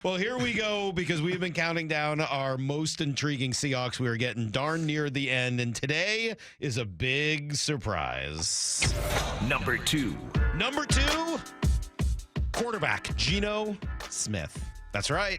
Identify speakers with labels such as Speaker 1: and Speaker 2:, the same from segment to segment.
Speaker 1: Well, here we go, because we've been counting down our most intriguing Seahawks. We are getting darn near the end, and today is a big surprise.
Speaker 2: Number 2.
Speaker 1: Number 2, quarterback Geno Smith. That's right.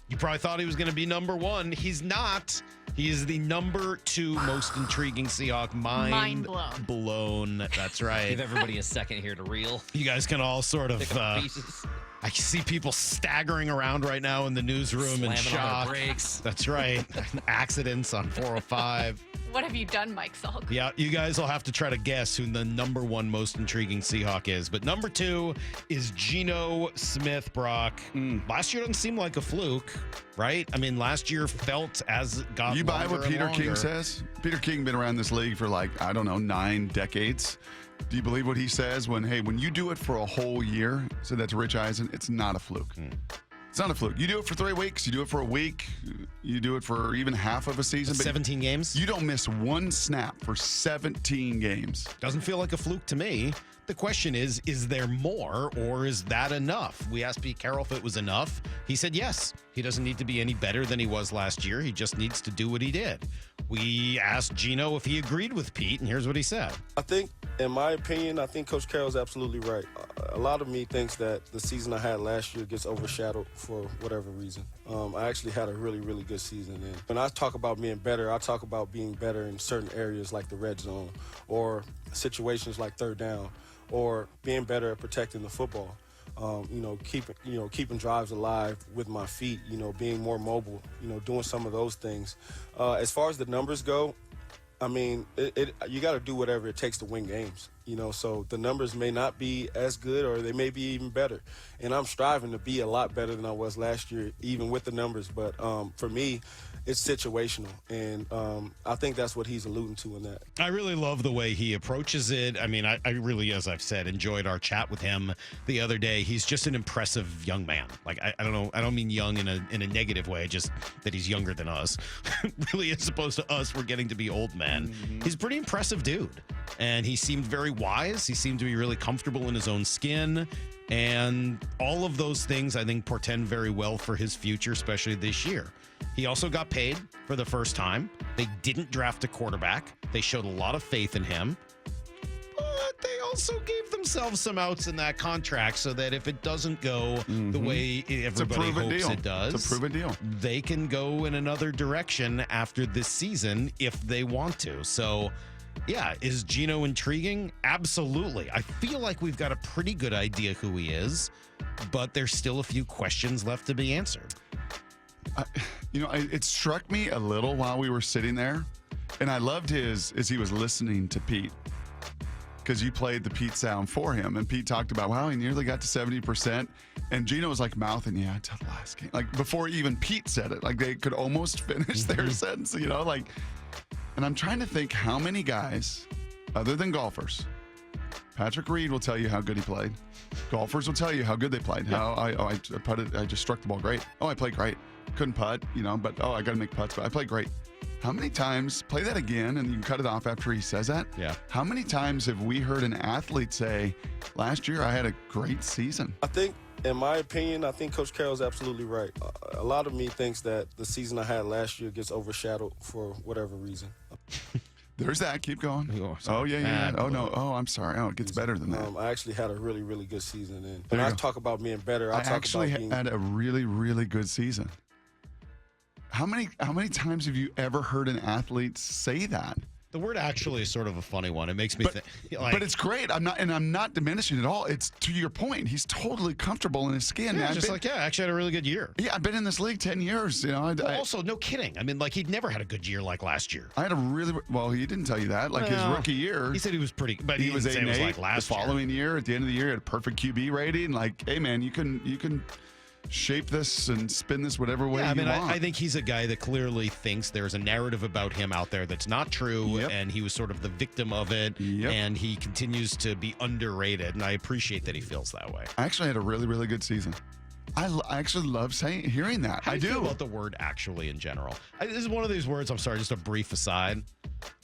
Speaker 1: You probably thought he was going to be number 1. He's not. He is the number 2 most intriguing Seahawk. Mind blown. That's right.
Speaker 3: Give everybody a second here to reel.
Speaker 1: You guys can all sort of...
Speaker 3: Pick up pieces.
Speaker 1: I see people staggering around right now in the newsroom in shock.
Speaker 3: On their brakes.
Speaker 1: That's right. Accidents on 405.
Speaker 4: What have you done, Mike Salk?
Speaker 1: Yeah, you guys will have to try to guess who the number 1 most intriguing Seahawk is. But number 2 is Geno Smith, Brock. Last year doesn't seem like a fluke, right? I mean, last year felt as it got
Speaker 5: You buy
Speaker 1: longer
Speaker 5: what
Speaker 1: and
Speaker 5: Peter King
Speaker 1: longer.
Speaker 5: says? Peter King been around this league for 9 decades. Do you believe what he says when you do it for a whole year, so that's Rich Eisen, it's not a fluke. It's not a fluke. You do it for 3 weeks, you do it for a week, you do it for even half of a season.
Speaker 1: 17 games?
Speaker 5: You don't miss one snap for 17 games.
Speaker 1: Doesn't feel like a fluke to me. The question is there more, or is that enough? We asked Pete Carroll if it was enough. He said yes. He doesn't need to be any better than he was last year. He just needs to do what he did. We asked Geno if he agreed with Pete, and here's what he said.
Speaker 6: I think, in my opinion, I think Coach Carroll's absolutely right. A lot of me thinks that the season I had last year gets overshadowed for whatever reason. I actually had a really, really good season. And when I talk about being better, I talk about being better in certain areas like the red zone, or situations like third down, or being better at protecting the football. Keeping drives alive with my feet, being more mobile, doing some of those things. As far as the numbers go, I mean, you got to do whatever it takes to win games, so the numbers may not be as good, or they may be even better. And I'm striving to be a lot better than I was last year, even with the numbers. But for me, it's situational. And I think that's what he's alluding to in that.
Speaker 1: I really love the way he approaches it. I mean, I really, as I've said, enjoyed our chat with him the other day. He's just an impressive young man. Like, I don't know. I don't mean young in a negative way, just that he's younger than us. Really, as opposed to us, we're getting to be old men. Mm-hmm. He's a pretty impressive dude. And he seemed very wise. He seemed to be really comfortable in his own skin. And all of those things, I think, portend very well for his future, especially this year. He also got paid for the first time. They didn't draft a quarterback. They showed a lot of faith in him. But they also gave themselves some outs in that contract, so that if it doesn't go the way everybody hopes it does,
Speaker 5: it's a proven deal.
Speaker 1: They can go in another direction after this season if they want to. So, yeah, is Geno intriguing? Absolutely. I feel like we've got a pretty good idea who he is, but there's still a few questions left to be answered.
Speaker 5: It struck me a little while we were sitting there, and I loved as he was listening to Pete, because you played the Pete sound for him, and Pete talked about, wow, he nearly got to 70%, and Geno was like mouthing, yeah, until the last game, like before even Pete said it, like they could almost finish their sentence, and I'm trying to think how many guys, other than golfers, Patrick Reed will tell you how good he played. Golfers will tell you how good they played. How I putted, I just struck the ball great. Oh, I played great. Couldn't putt, but I got to make putts, but I played great. How many times, play that again, and you can cut it off after he says that.
Speaker 1: Yeah.
Speaker 5: How many times have we heard an athlete say, last year I had a great season?
Speaker 6: I think, in my opinion, I think Coach Carroll's absolutely right. A lot of me thinks that the season I had last year gets overshadowed for whatever reason.
Speaker 5: There's that. Keep going.
Speaker 1: Oh,
Speaker 5: yeah. Oh, no. Oh, I'm sorry. Oh, it gets better than that.
Speaker 6: I actually had a really, really good season. And when I talk about being better, I talk about being...
Speaker 5: had a really, really good season. How many times have you ever heard an athlete say that?
Speaker 1: The word actually is sort of a funny one. It makes me think.
Speaker 5: But it's great. I'm not diminishing at all. It's to your point. He's totally comfortable in his skin.
Speaker 1: Yeah, actually had a really good year.
Speaker 5: Yeah, I've been in this league 10 years.
Speaker 1: Also, no kidding. I mean, he'd never had a good year like last year.
Speaker 5: I had a really well. He didn't tell you that. His rookie year,
Speaker 1: he said he was pretty, but he
Speaker 5: was
Speaker 1: didn't say it was
Speaker 5: 8-8.
Speaker 1: like last
Speaker 5: year. The following year, at the end of the year, he had a perfect QB rating. Hey man, you can shape this and spin this whatever way you want.
Speaker 1: I think he's a guy that clearly thinks there's a narrative about him out there that's not true, and he was sort of the victim of it, and he continues to be underrated, and I appreciate that he feels that way.
Speaker 5: I actually had a really, really good season. I actually love hearing that.
Speaker 1: How
Speaker 5: I
Speaker 1: do you
Speaker 5: do.
Speaker 1: feel about the word actually in general? This is one of these words, I'm sorry, just a brief aside.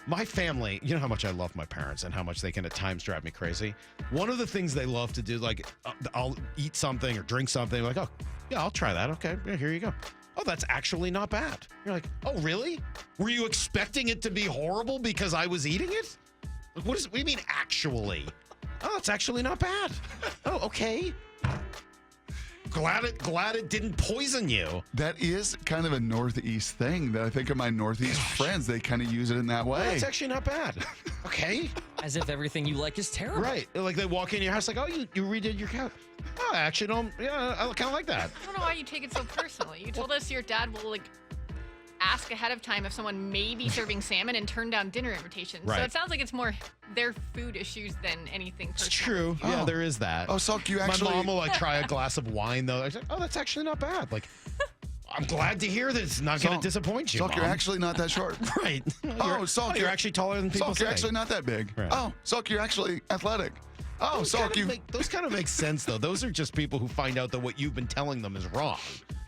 Speaker 1: My family, you know how much I love my parents and how much they can at times drive me crazy. One of the things they love to do, like I'll eat something or drink something, like, oh, yeah, I'll try that. Okay, yeah, here you go. Oh, that's actually not bad. You're like, oh, really? Were you expecting it to be horrible because I was eating it? Like, what do you mean actually? Oh, it's actually not bad. Oh, okay. Glad it didn't poison you.
Speaker 5: That is kind of a Northeast thing that I think of my Northeast friends. They kind of use it in that way.
Speaker 1: Oh, it's actually not bad. Okay.
Speaker 3: As if everything you like is terrible.
Speaker 1: Right. Like they walk in your house like, oh, you redid your couch. Oh, I actually don't. Yeah, I kind of like that.
Speaker 4: I don't know why you take it so personally. You told us your dad will ask ahead of time if someone may be serving salmon and turn down dinner invitations.
Speaker 1: Right.
Speaker 4: So it sounds like it's more their food issues than anything personal.
Speaker 1: It's true. Yeah,
Speaker 5: Oh.
Speaker 1: there is that.
Speaker 5: Oh, Salk, you actually.
Speaker 1: My mom will like try a glass of wine though. I was like, oh, that's actually not bad. Like, I'm glad to hear that it's not going
Speaker 5: Salk,
Speaker 1: to disappoint you.
Speaker 5: Salk, you're
Speaker 1: Mom.
Speaker 5: actually not that short.
Speaker 1: Right.
Speaker 5: Oh, Salk,
Speaker 1: you're actually taller than people
Speaker 5: Salk,
Speaker 1: say.
Speaker 5: you're actually not that big.
Speaker 1: Right.
Speaker 5: Oh, Salk, you're actually athletic. Oh, Salk, you.
Speaker 1: Those kind of make sense though. Those are just people who find out that what you've been telling them is wrong.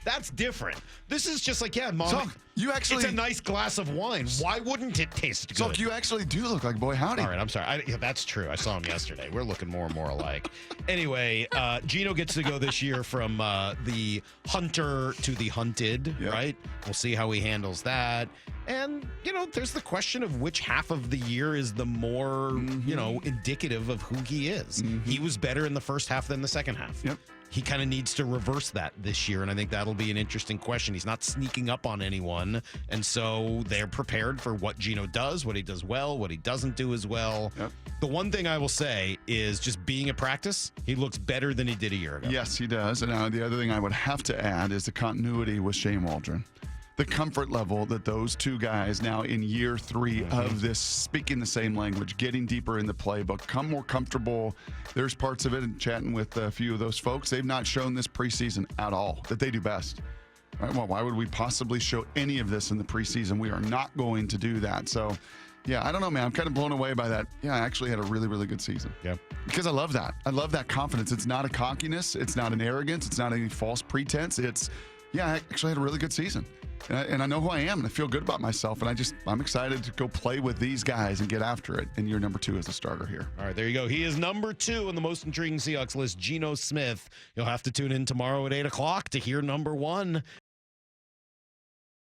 Speaker 1: That's different. This is just like, yeah, Mom.
Speaker 5: Salk, you actually.
Speaker 1: It's a nice glass of wine. Why wouldn't it taste good?
Speaker 5: Salk, you actually do look like Boy Howdy.
Speaker 1: All right, I'm sorry. Yeah, that's true. I saw him yesterday. We're looking more and more alike. Anyway, Geno gets to go this year from the hunter to the hunted,
Speaker 5: Yep.
Speaker 1: right? We'll see how he handles that. And, there's the question of which half of the year is the more, indicative of who he is. He was better in the first half than the second half.
Speaker 5: Yep.
Speaker 1: He kind of needs to reverse that this year, and I think that'll be an interesting question. He's not sneaking up on anyone, and so they're prepared for what Geno does, what he does well, what he doesn't do as well.
Speaker 5: Yep.
Speaker 1: The one thing I will say is just being at practice, he looks better than he did a year ago.
Speaker 5: Yes, he does. And the other thing I would have to add is the continuity with Shane Waldron. The comfort level that those two guys now in year 3 of this, speaking the same language, getting deeper in the playbook, come more comfortable. There's parts of it, and chatting with a few of those folks, they've not shown this preseason at all that they do best. Right? Well, why would we possibly show any of this in the preseason? We are not going to do that. So, yeah, I don't know, man. I'm kind of blown away by that. Yeah, I actually had a really, really good season.
Speaker 1: Yeah.
Speaker 5: Because I love that. I love that confidence. It's not a cockiness. It's not an arrogance. It's not any false pretense. It's, yeah, I actually had a really good season. And I know who I am, and I feel good about myself. And I'm excited to go play with these guys and get after it. And you're number 2 as a starter here.
Speaker 1: All right, there you go. He is number 2 on the most intriguing Seahawks list, Geno Smith. You'll have to tune in tomorrow at 8 o'clock to hear number 1.